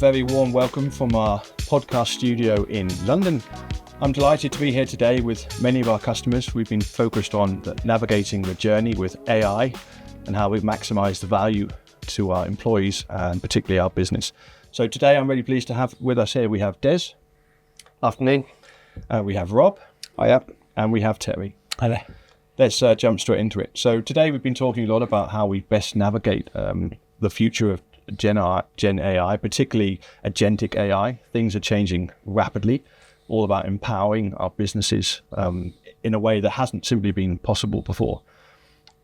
very warm welcome from our podcast studio in London. I'm delighted to be here today with many of our customers. We've been focused on navigating the journey with AI and how we maximise the value to our employees and particularly our business. So today I'm really pleased to have with us here, we have Des. Afternoon. We have Rob. Hiya. And we have Terry. Hi there. Let's jump straight into it. So today we've been talking a lot about how we best navigate the future of Gen AI, particularly agentic AI. Things are changing rapidly, all about empowering our businesses in a way that hasn't simply been possible before.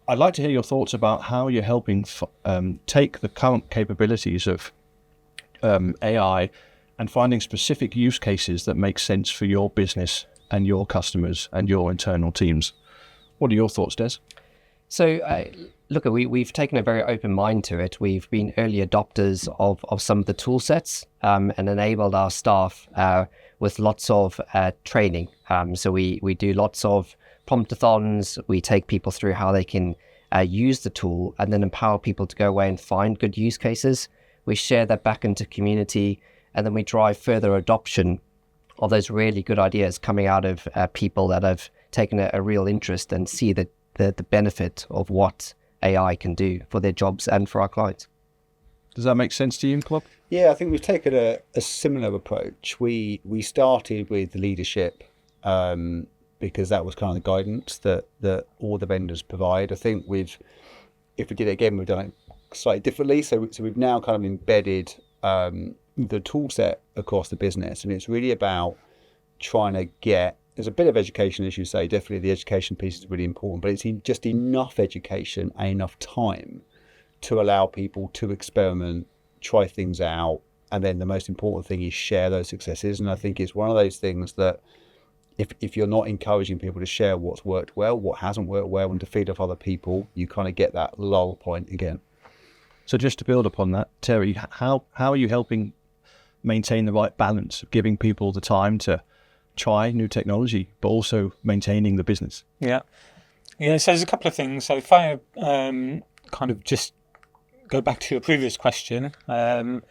I'd like to hear your thoughts about how you're helping take the current capabilities of AI and finding specific use cases that make sense for your business and your customers and your internal teams. What are your thoughts, Des? So, look, we've taken a very open mind to it. We've been early adopters of some of the tool sets and enabled our staff with lots of training. So we do lots of promptathons. We take people through how they can use the tool and then empower people to go away and find good use cases. We share that back into community, and then we drive further adoption of those really good ideas coming out of people that have taken a real interest and see the benefit of what AI can do for their jobs and for our clients. Does that make sense to you, Club? Yeah, I think we've taken a similar approach. We started with leadership because that was kind of the guidance that all the vendors provide. I think if we did it again, we've done it slightly differently. So we've now kind of embedded the tool set across the business, and it's really about trying to there's a bit of education, as you say. Definitely the education piece is really important, but it's just enough education and enough time to allow people to experiment, try things out, and then the most important thing is share those successes. And I think it's one of those things that if you're not encouraging people to share what's worked well, what hasn't worked well, and to feed off other people, you kind of get that lull point again. So just to build upon that, Terry, how are you helping maintain the right balance of giving people the time to try new technology, but also maintaining the business? Yeah. So there's a couple of things. So if I kind of just go back to your previous question and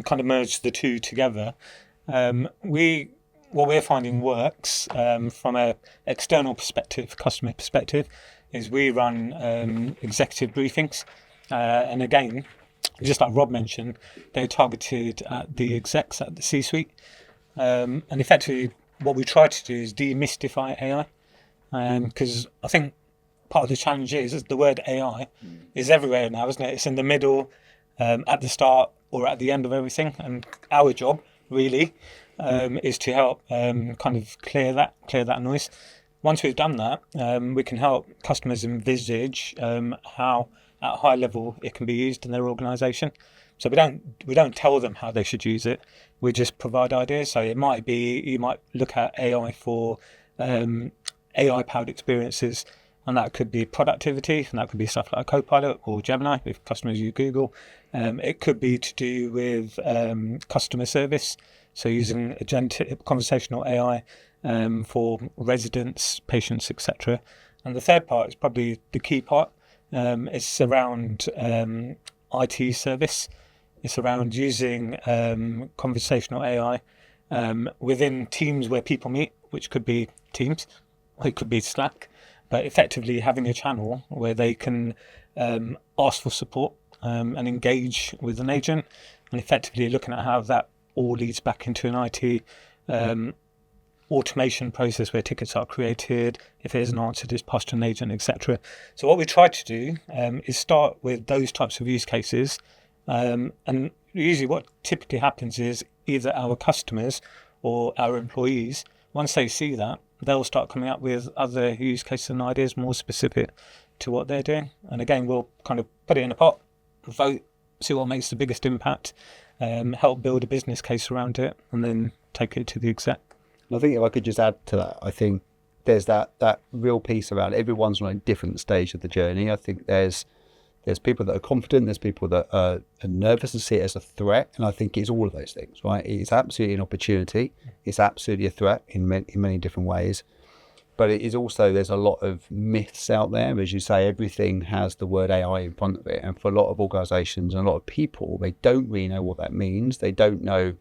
kind of merge the two together, what we're finding works from an external perspective, customer perspective, is we run executive briefings. And again, just like Rob mentioned, they're targeted at the execs at the C-suite. And effectively, what we try to do is demystify AI, because I think part of the challenge is the word AI is everywhere now, isn't it? It's in the middle, at the start or at the end of everything. And our job really is to help kind of clear that noise. Once we've done that, we can help customers envisage how at a high level it can be used in their organisation. So we don't tell them how they should use it. We just provide ideas. So it might be, you might look at AI for AI powered experiences, and that could be productivity, and that could be stuff like Copilot or Gemini if customers use Google. It could be to do with customer service, so using agentic conversational AI for residents, patients, etc. And the third part is probably the key part. It's around IT service. It's around using conversational AI within teams where people meet, which could be Teams, or it could be Slack, but effectively having a channel where they can ask for support and engage with an agent, and effectively looking at how that all leads back into an IT automation process where tickets are created, if there's an answer, just passed to an agent, etc. So what we try to do is start with those types of use cases. And usually what typically happens is either our customers or our employees, once they see that, they'll start coming up with other use cases and ideas more specific to what they're doing. And again, we'll kind of put it in a pot, vote, see what makes the biggest impact, help build a business case around it, and then take it to the exec. And I think if I could just add to that, I think there's that real piece around everyone's on a different stage of the journey. I think there's people that are confident, there's people that are nervous and see it as a threat, and I think it's all of those things, right? It's absolutely an opportunity, it's absolutely a threat in many different ways. but it is also, there's a lot of myths out there. As you say, everything has the word AI in front of it. And for a lot of organizations and a lot of people, they don't really know what that means. They don't know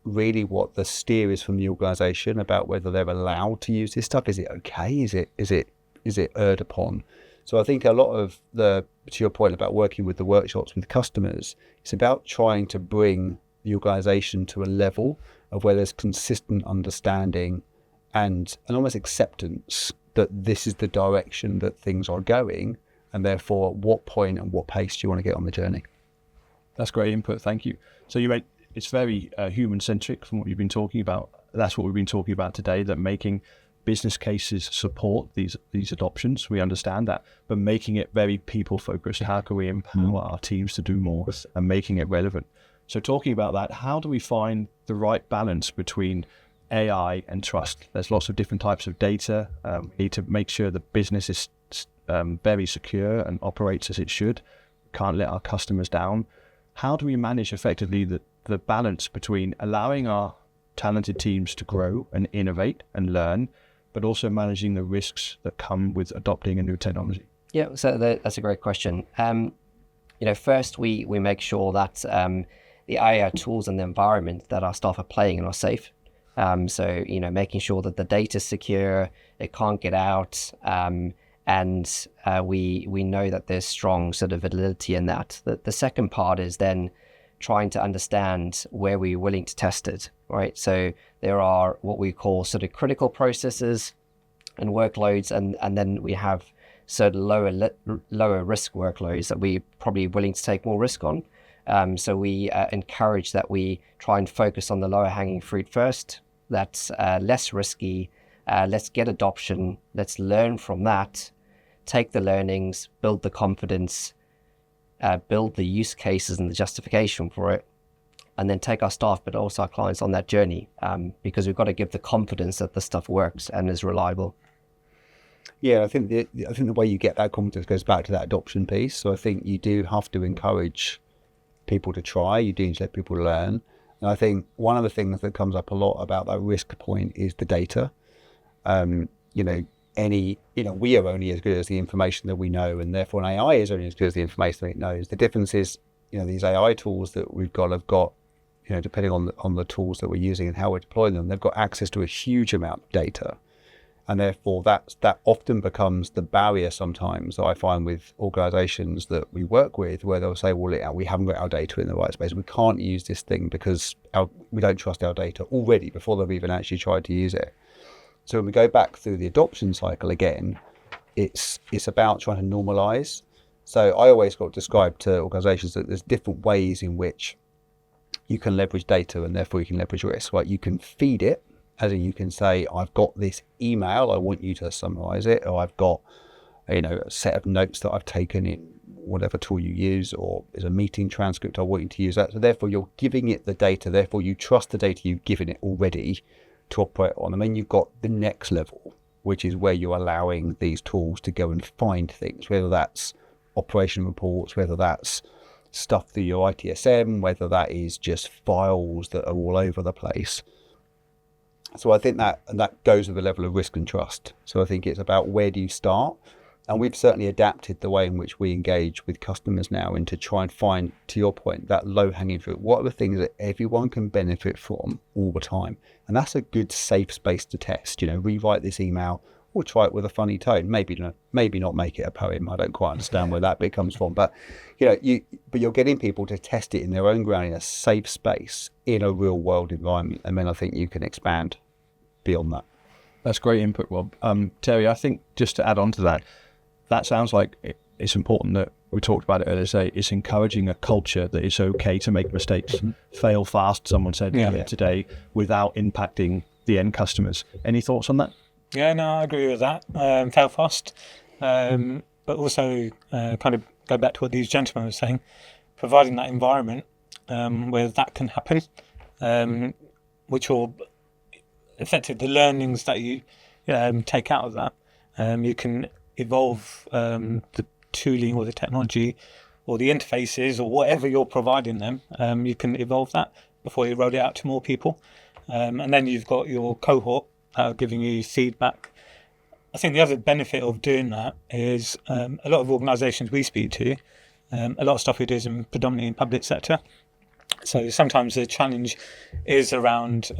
really what the steer is from the organization about whether they're allowed to use this stuff. Is it okay? Is it erred upon? So I think a lot of to your point about working with the workshops with customers, it's about trying to bring the organization to a level of where there's consistent understanding and almost acceptance that this is the direction that things are going, and therefore at what point and what pace do you want to get on the journey. That's great input, thank you. So you made it's very human centric from what you've been talking about. That's what we've been talking about today, that making business cases support these adoptions, we understand that, but making it very people focused. How can we empower our teams to do more and making it relevant? So talking about that, how do we find the right balance between AI and trust? There's lots of different types of data. We need to make sure the business is very secure and operates as it should. Can't let our customers down. How do we manage effectively the balance between allowing our talented teams to grow and innovate and learn, but also managing the risks that come with adopting a new technology? Yeah, so that's a great question. First we make sure that the AI tools and the environment that our staff are playing in are safe. So making sure that the data's secure, it can't get out, and we know that there's strong sort of validity in that. The second part is then trying to understand where we're willing to test it, right? So there are what we call sort of critical processes and workloads, and then we have sort of lower risk workloads that we're probably willing to take more risk on. So we encourage that we try and focus on the lower hanging fruit first. That's less risky. Let's get adoption. Let's learn from that, take the learnings, build the confidence, build the use cases and the justification for it, and then take our staff, but also our clients on that journey, because we've got to give the confidence that the stuff works and is reliable. Yeah, I think the way you get that confidence goes back to that adoption piece. So I think you do have to encourage people to try. You do need to let people learn. And I think one of the things that comes up a lot about that risk point is the data. We are only as good as the information that we know, and therefore an AI is only as good as the information that it knows. The difference is, these AI tools that we've got have got, depending on the tools that we're using and how we're deploying them, they've got access to a huge amount of data. And therefore that often becomes the barrier sometimes that I find with organizations that we work with, where they'll say, well, we haven't got our data in the right space. We can't use this thing because we don't trust our data already before they've even actually tried to use it. So when we go back through the adoption cycle again, it's about trying to normalize. So I always got described to organizations that there's different ways in which you can leverage data, and therefore you can leverage risk, right? You can feed it, as in you can say, I've got this email, I want you to summarize it, or I've got a set of notes that I've taken in whatever tool you use, or there's a meeting transcript, I want you to use that. So therefore you're giving it the data, therefore you trust the data you've given it already to operate on. And then you've got the next level, which is where you're allowing these tools to go and find things, whether that's operation reports, whether that's stuff through your ITSM, whether that is just files that are all over the place. So I think that goes with the level of risk and trust. So I think it's about where do you start? And we've certainly adapted the way in which we engage with customers now into try and find, to your point, that low-hanging fruit. What are the things that everyone can benefit from all the time? And that's a good safe space to test. Rewrite this email or try it with a funny tone. Maybe not make it a poem. I don't quite understand where that bit comes from. But you're getting people to test it in their own ground in a safe space in a real world environment. And then I think you can expand beyond that. That's great input, Rob. Terry, I think just to add on to that sounds like it's important that we talked about it earlier. It's encouraging a culture that it's okay to make mistakes, fail fast, someone said today, without impacting the end customers. Any thoughts on that? Yeah, no, I agree with that. Fail fast, but also kind of go back to what these gentlemen were saying, providing that environment where that can happen, which will affect the learnings that you take out of that. You can evolve the tooling or the technology or the interfaces or whatever you're providing them. You can evolve that before you roll it out to more people. And then you've got your cohort giving you feedback I think the other benefit of doing that is a lot of organisations we speak to, a lot of stuff we do is predominantly in public sector. So sometimes the challenge is around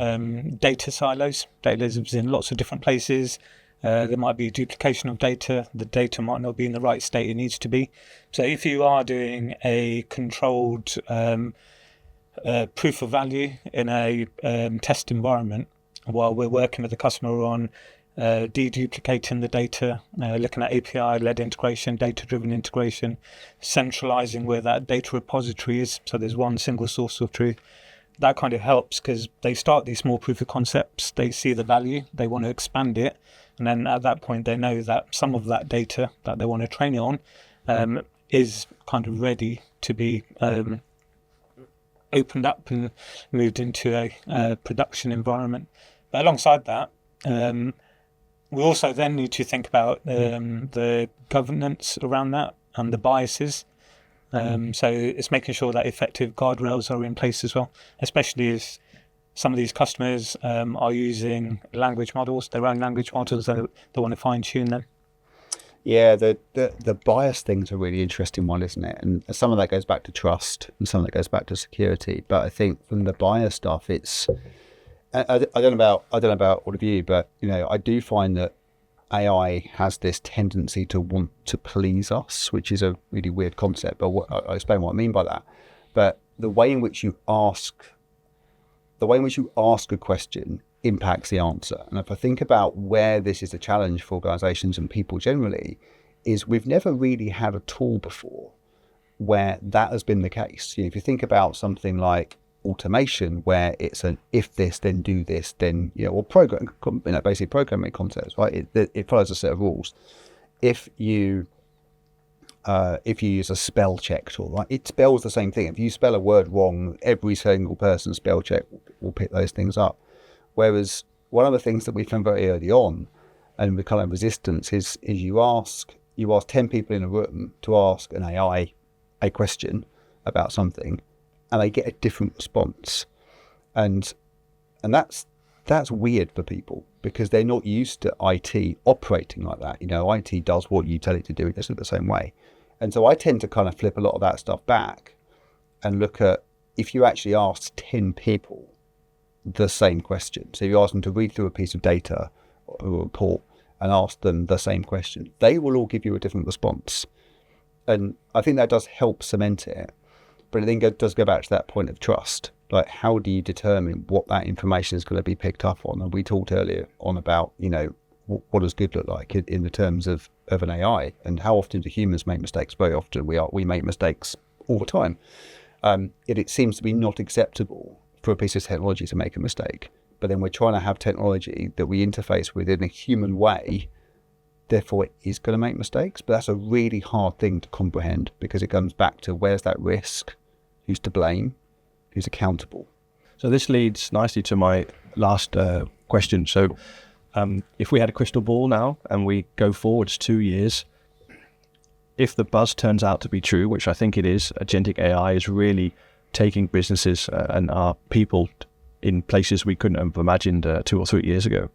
data silos. Data lives in lots of different places. There might be duplication of data. The data might not be in the right state it needs to be. So if you are doing a controlled proof of value in a test environment, while we're working with the customer on deduplicating the data, looking at API-led integration, data-driven integration, centralizing where that data repository is, so there's one single source of truth. That kind of helps because they start these small proof of concepts, they see the value, they want to expand it, and then at that point they know that some of that data that they want to train it on is kind of ready to be opened up and moved into a production environment. But alongside that, we also then need to think about the governance around that and the biases. So it's making sure that effective guardrails are in place as well, especially if some of these customers are using language models, their own language models, they want to fine tune them. Yeah, the bias thing's a really interesting one, isn't it? And some of that goes back to trust and some of that goes back to security. But I think from the bias stuff, it's I don't know about all of you, but I do find that AI has this tendency to want to please us, which is a really weird concept. But I'll explain what I mean by that. But the way in which you ask a question impacts the answer. And if I think about where this is a challenge for organisations and people generally, is we've never really had a tool before where that has been the case. If you think about something like automation, where it's an if this then do this then or basically programming concepts, right? It follows a set of rules. If you use a spell check tool, right, it spells the same thing. If you spell a word wrong, every single person spell check will pick those things up. Whereas one of the things that we found very early on, and with kind of resistance, is you ask 10 people in a room to ask an AI a question about something, and they get a different response, and that's weird for people because they're not used to IT operating like that. IT does what you tell it to do; it does it the same way, and so I tend to kind of flip a lot of that stuff back and look at if you actually ask 10 people the same question. So if you ask them to read through a piece of data or a report and ask them the same question, they will all give you a different response, and I think that does help cement it. But I think it does go back to that point of trust. Like, how do you determine what that information is going to be picked up on? And we talked earlier on about, what does good look like in the terms of an AI, and how often do humans make mistakes? Very often we make mistakes all the time. It seems to be not acceptable for a piece of technology to make a mistake. But then we're trying to have technology that we interface with in a human way. Therefore, it is going to make mistakes. But that's a really hard thing to comprehend because it comes back to where's that risk, who's to blame, who's accountable. So this leads nicely to my last question. So if we had a crystal ball now and we go forwards 2 years, if the buzz turns out to be true, which I think it is, agentic AI is really taking businesses and our people in places we couldn't have imagined 2 or 3 years ago.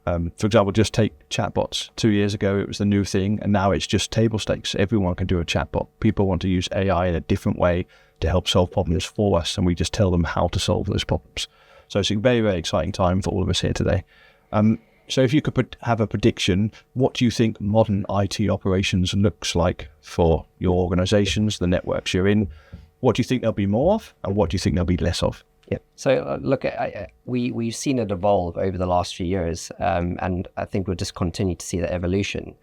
For example, just take chatbots. 2 years ago, it was the new thing, and now it's just table stakes. Everyone can do a chatbot. People want to use AI in a different way to help solve problems for us, and we just tell them how to solve those problems. So it's a very, very exciting time for all of us here today. So if you could have a prediction, what do you think modern IT operations looks like for your organizations, the networks you're in? What do you think there'll be more of, and what do you think there'll be less of? Yeah. So look, we've seen it evolve over the last few years, and I think we'll just continue to see that evolution.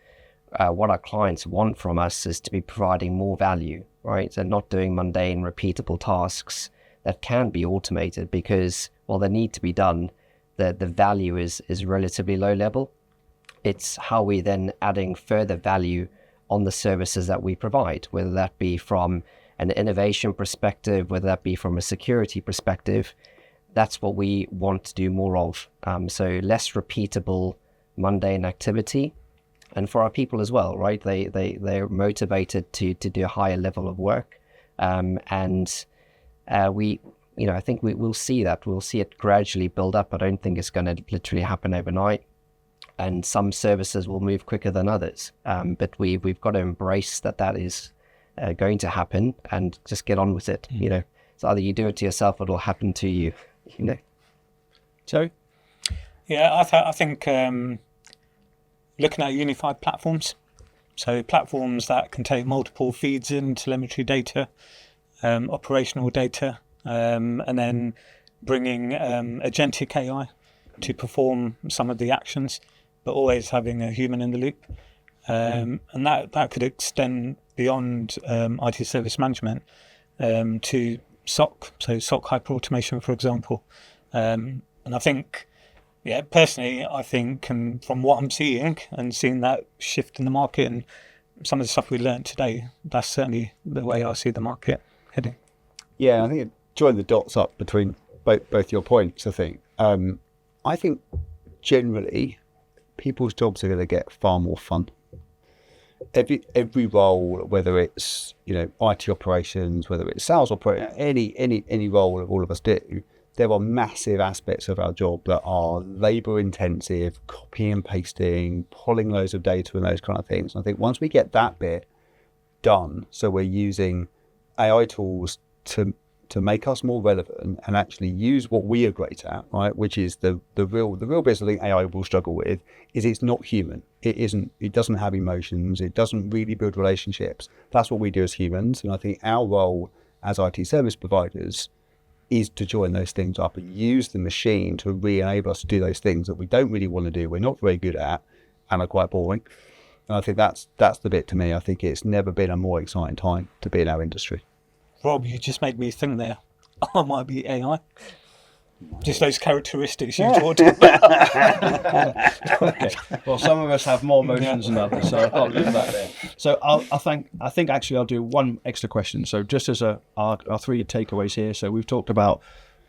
What our clients want from us is to be providing more value, right? So not doing mundane, repeatable tasks that can be automated because, well, they need to be done. The value is relatively low level. It's how we then adding further value on the services that we provide, whether that be from an innovation perspective, whether that be from a security perspective. That's what we want to do more of. So less repeatable, mundane activity. And for our people as well, right? They're motivated to do a higher level of work. I think we'll see that. We'll see it gradually build up. I don't think it's going to literally happen overnight. and some services will move quicker than others. But we've got to embrace that is going to happen and just get on with it. It's either you do it to yourself or it'll happen to you. Terry? Yeah, I think looking at unified platforms, so platforms that can take multiple feeds in, telemetry data, operational data, and then bringing agentic AI to perform some of the actions, but always having a human in the loop. And that could extend beyond IT service management to SOC, so SOC hyperautomation, for example. And I think, personally, I think, and from what I'm seeing and seeing that shift in the market and some of the stuff we learned today, that's certainly the way I see the market heading. Yeah, I think join the dots up between both your points, I think. I think generally people's jobs are going to get far more fun. Every role, whether it's IT operations, whether it's sales operations, any role that all of us do, there are massive aspects of our job that are labour intensive, copying and pasting, pulling loads of data and those kind of things. And I think once we get that bit done, so we're using AI tools to make us more relevant and actually use what we are great at, right? Which is the real bit I think AI will struggle with is it's not human. It doesn't have emotions. It doesn't really build relationships. That's what we do as humans. And I think our role as IT service providers is to join those things up and use the machine to re-enable us to do those things that we don't really want to do, we're not very good at, and are quite boring. And I think that's the bit to me. I think it's never been a more exciting time to be in our industry. Rob, you just made me think there. I might be AI. Just those characteristics you talked about. Okay. Well, some of us have more emotions than others, so I can't leave that there. So I think actually I'll do one extra question. So just as our three takeaways here. So we've talked about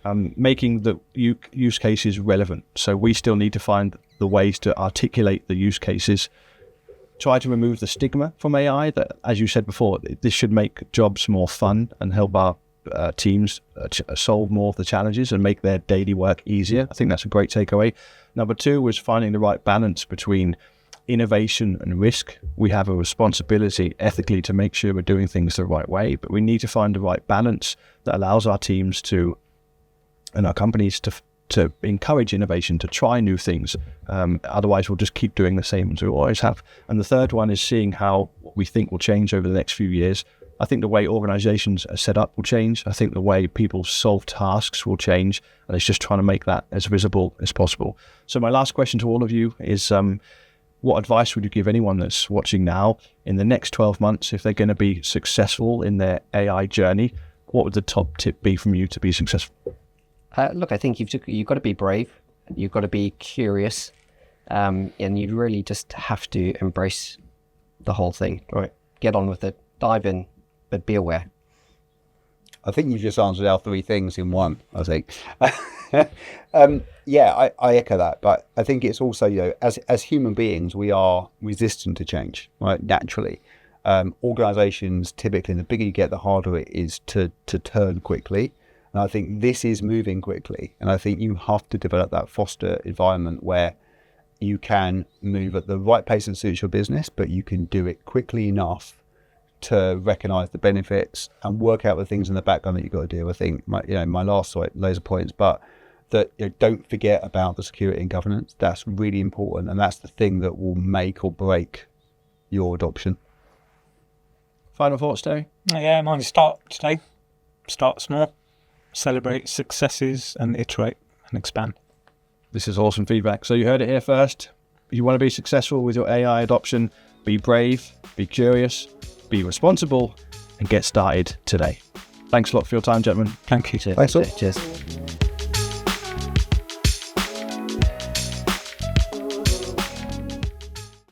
making the use cases relevant. So we still need to find the ways to articulate the use cases. Try to remove the stigma from AI. That, as you said before, this should make jobs more fun and help our teams solve more of the challenges and make their daily work easier. I think that's a great takeaway. Number two was finding the right balance between innovation and risk. We have a responsibility ethically to make sure we're doing things the right way, but we need to find the right balance that allows our teams to and our companies to encourage innovation, to try new things. Otherwise, we'll just keep doing the same as we always have. And the third one is seeing how what we think will change over the next few years. I think the way organizations are set up will change. I think the way people solve tasks will change. And it's just trying to make that as visible as possible. So my last question to all of you is, what advice would you give anyone that's watching now in the next 12 months, if they're going to be successful in their AI journey? What would the top tip be from you to be successful? Look, I think you've got to be brave. You've got to be curious. And you really just have to embrace the whole thing. Right. Get on with it. Dive in. But be aware. I think you just answered our three things in one, I think. I echo that. But I think it's also, as human beings, we are resistant to change, right? Naturally. Organizations, typically, the bigger you get, the harder it is to turn quickly. And I think this is moving quickly. And I think you have to develop that foster environment where you can move at the right pace that suits your business, but you can do it quickly enough to recognise the benefits and work out the things in the background that you've got to do. I think my last laser points, but that don't forget about the security and governance. That's really important, and that's the thing that will make or break your adoption. Final thoughts, Terry? Yeah, mine is start today. Start small, celebrate successes, and iterate and expand. This is awesome feedback. So you heard it here first. If you want to be successful with your AI adoption, be brave, be curious, be responsible, and get started today. Thanks a lot for your time, gentlemen. Thank you. Thanks a lot. Cheers.